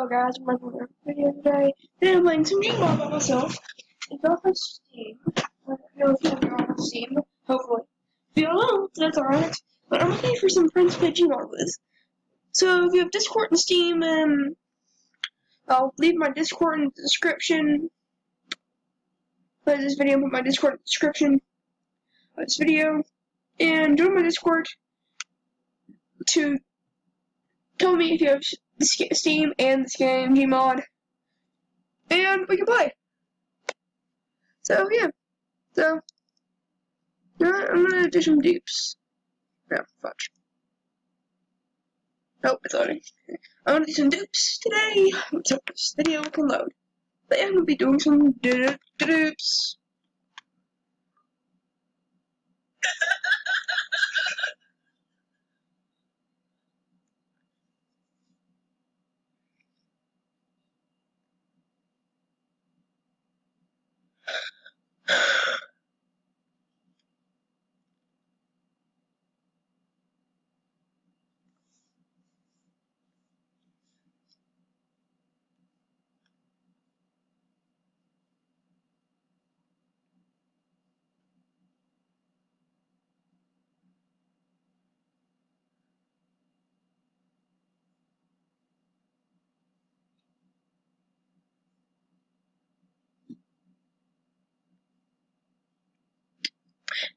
Hello guys, I'm making another video today. Today I'm playing some Gmod by myself. It's off of Steam. I don't know if you're on Steam, hopefully. If you don't know, that's alright. But I'm looking for some friends to play Gmod with. So if you have Discord and Steam, I'll leave my Discord in the description. Play this video, put my Discord in the description of this video. And join my Discord to tell me if you have Steam and this game, Gmod. And we can play. So yeah. So I'm gonna do some dupes. No, fudge. Nope, it's loading. I'm gonna do some dupes today. So this video can load. But yeah, I'm gonna be doing some dupes.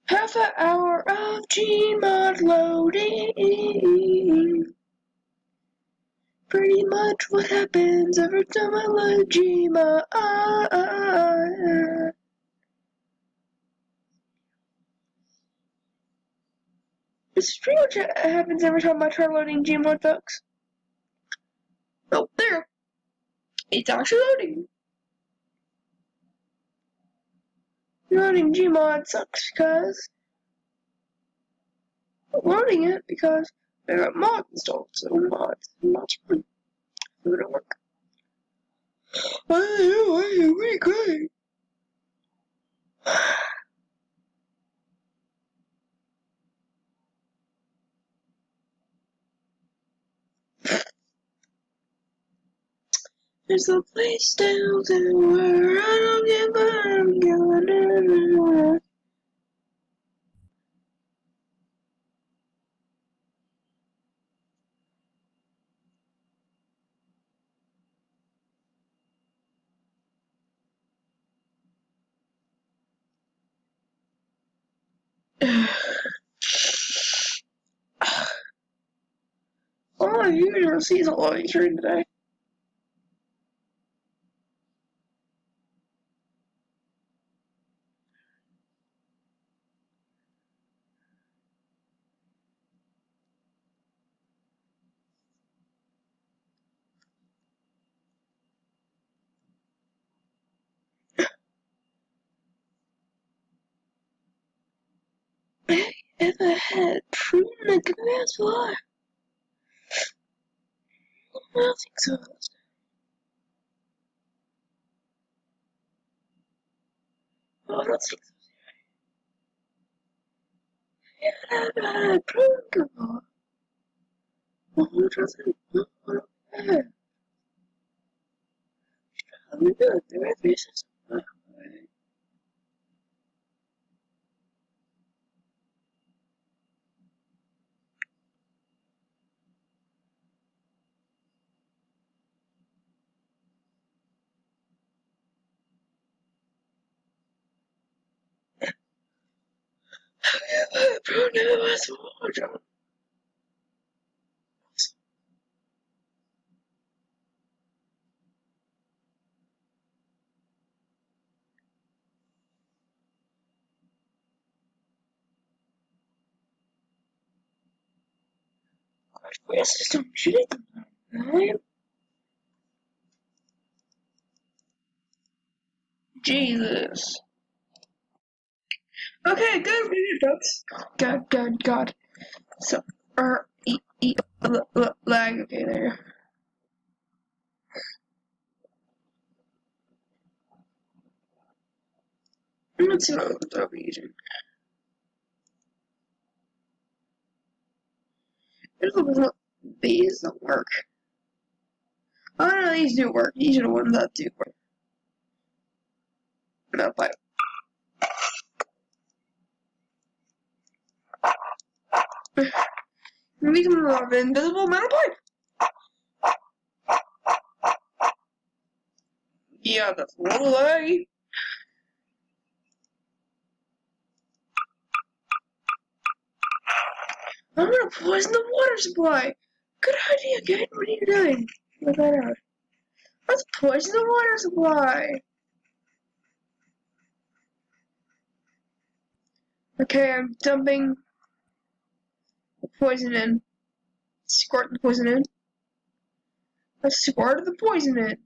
Half an hour of Gmod loading. Pretty much what happens every time I load Gmod. It's pretty much what happens every time I try loading Gmod, folks. Oh, there. It's actually loading. Loading Gmod sucks because loading it because I got mods installed, so mods fun. It don't work. Pretty great. There's a place down there where I don't give up, going anywhere. Oh, you usually see a lot of hearing today. If I had prune the grass floor, I don't think so. Oh, I don't think so. If I had prune the floor, oh, doesn't have. Probably good. The red fish is not right. If I had prune the grass floor, my system shooting them, right? Jesus. Okay, good, folks. God. So, lag. Okay, there. Let's see what I'll be using. It doesn't work. Oh no, these do work. These are the ones that do work. No pipe. We can move an invisible metal pipe. Yeah, that's a little laggy. I'm gonna poison the water supply. Good idea, kid. What are you doing? Look that out. Let's poison the water supply. Okay, I'm dumping the poison in. Squirt the poison in. Let's squirt the poison in.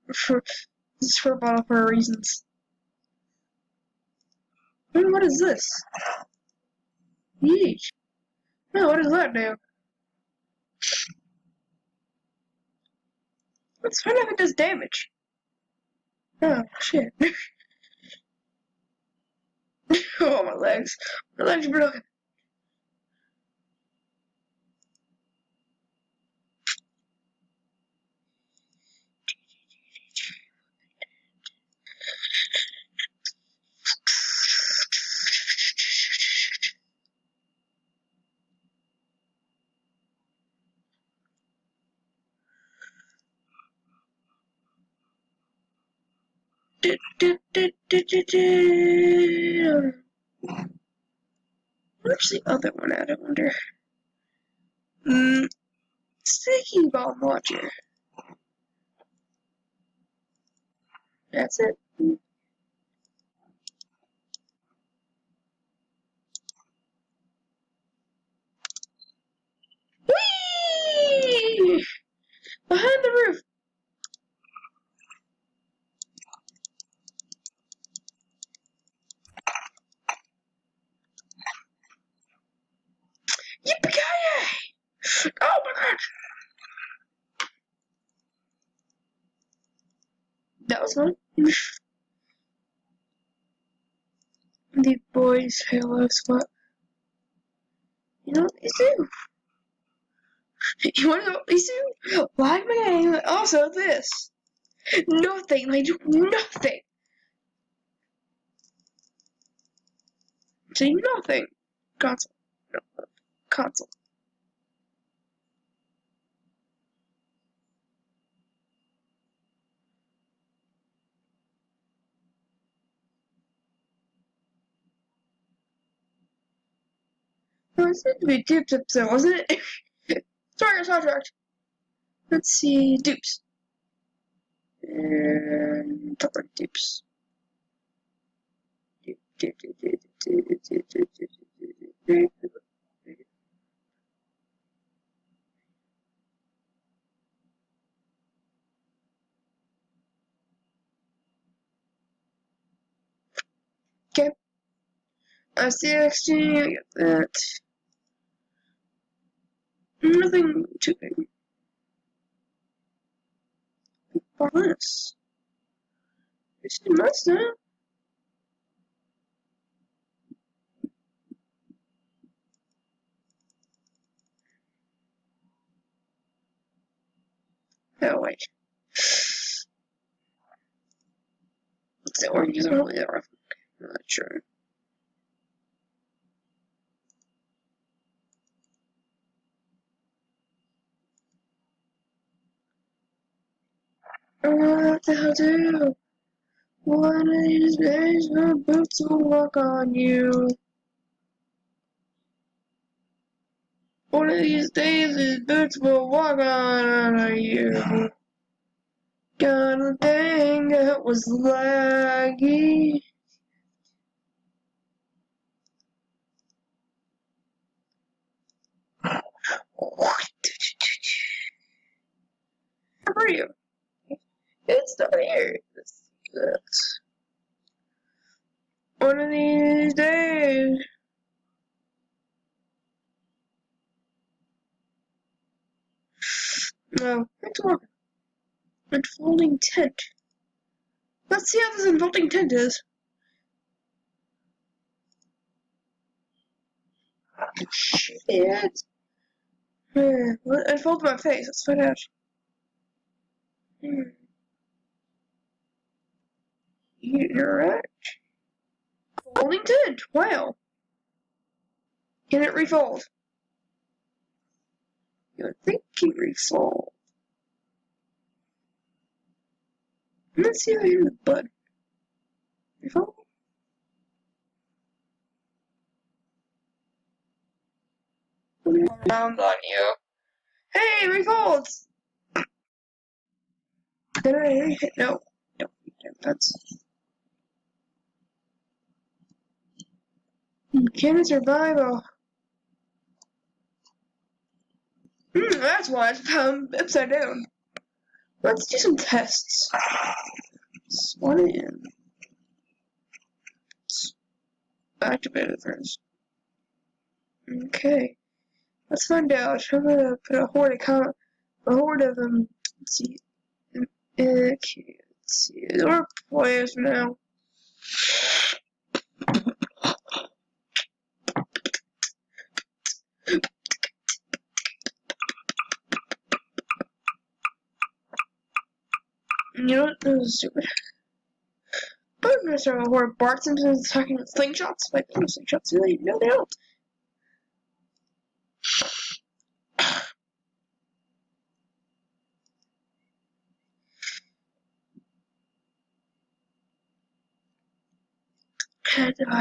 This is for a bottle for reasons. What is this? Yeesh. No, what does that do? Let's find out if it does damage. Oh, shit. Oh, my legs. My legs are broken. Where's the other one at, I wonder? Sticky bomb launcher. That's it. Whee! Behind the roof. Yippee-ki-yay! Oh my god! That was fun. The boys Halo Squad. You know what these do? You wanna know what these do? Like my game, also this. Nothing, they do nothing. See, nothing. Console. No, console. No, it seemed to be duped episode, wasn't it? Sorry, I sidetracked. Let's see, dupes. And top right dupes. Okay. I see XG, I get that. Nothing too big. Bonus. It's nice now. Oh, wait. What's the oranges are really that rough? I'm not sure. What the hell do? One of these days, my boots will walk on you. One of these days, his boots will walk on you. God dang, it was laggy. How are you? It's not here. One of these days. No, it's working. Unfolding tent. Let's see how this unfolding tent is. Shit. I fold my face. Let's find out. You're right. Folding did. Wow. Can it refold? You would think you refold. Let's see if I hit the button. Refold. Around on you. Hey, refolds! Did I hit? No. No. That's. Can it survive? That's why it's upside down. Let's do some tests. Spawn in. Activate it first. Okay. Let's find out. I'm gonna put a horde of them. Let's see. Okay, let's see. We're players now. You know what? This is stupid. But I'm gonna start a horde of Bart Simpsons talking with slingshots. Like, slingshots, do they? No, they don't. And, you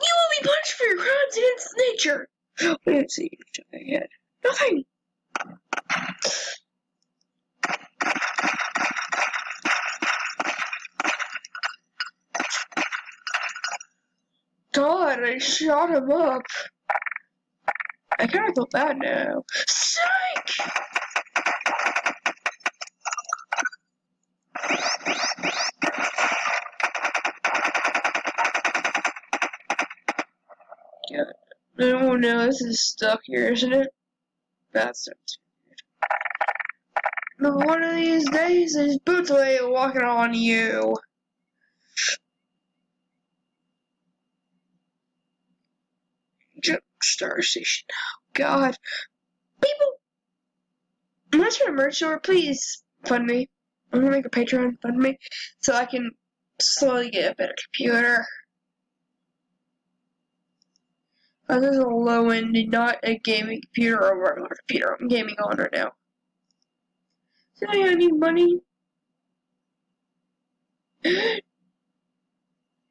will be punished for your crimes against nature. Let's see. Ahead. Nothing. God, I shot him up. I kind of feel bad now. Psych! Yeah. Oh no, this is stuck here, isn't it? That's it. But one of these days, there's boots away walking on you. Star Station. God. People! I'm gonna try a merch store. Please fund me. I'm gonna make a Patreon fund me so I can slowly get a better computer. This is a low end, not a gaming computer or a regular computer I'm gaming on right now. So I need money.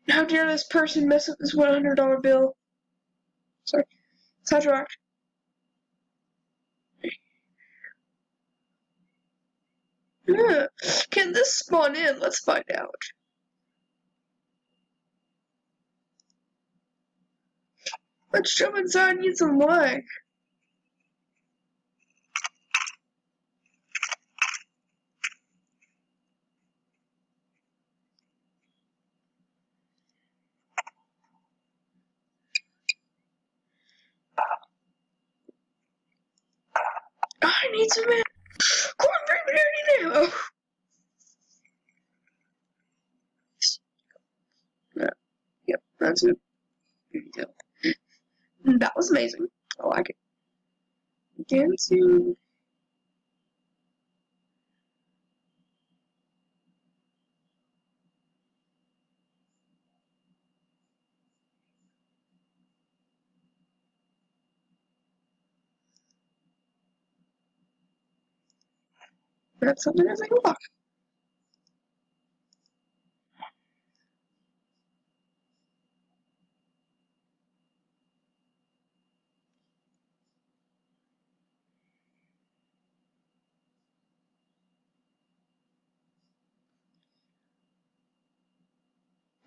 How dare this person mess up this $100 bill? Sorry. Sidetracked. Can this spawn in? Let's find out. Let's jump inside and get some lag. I need some man. Corn now. Yep, that's it. There you go. That was amazing. I like it. Dancing. That's something as I can walk.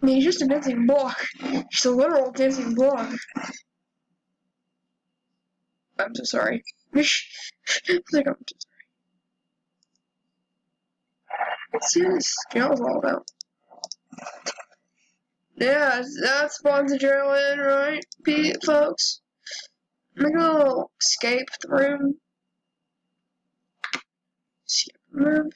I mean, he's just a dancing block. He's a literal dancing block. I'm so sorry. I'm so sorry. Let's see what this skill is all about. Yeah, that spawns adrenaline, right, folks? I'm gonna escape the room. See move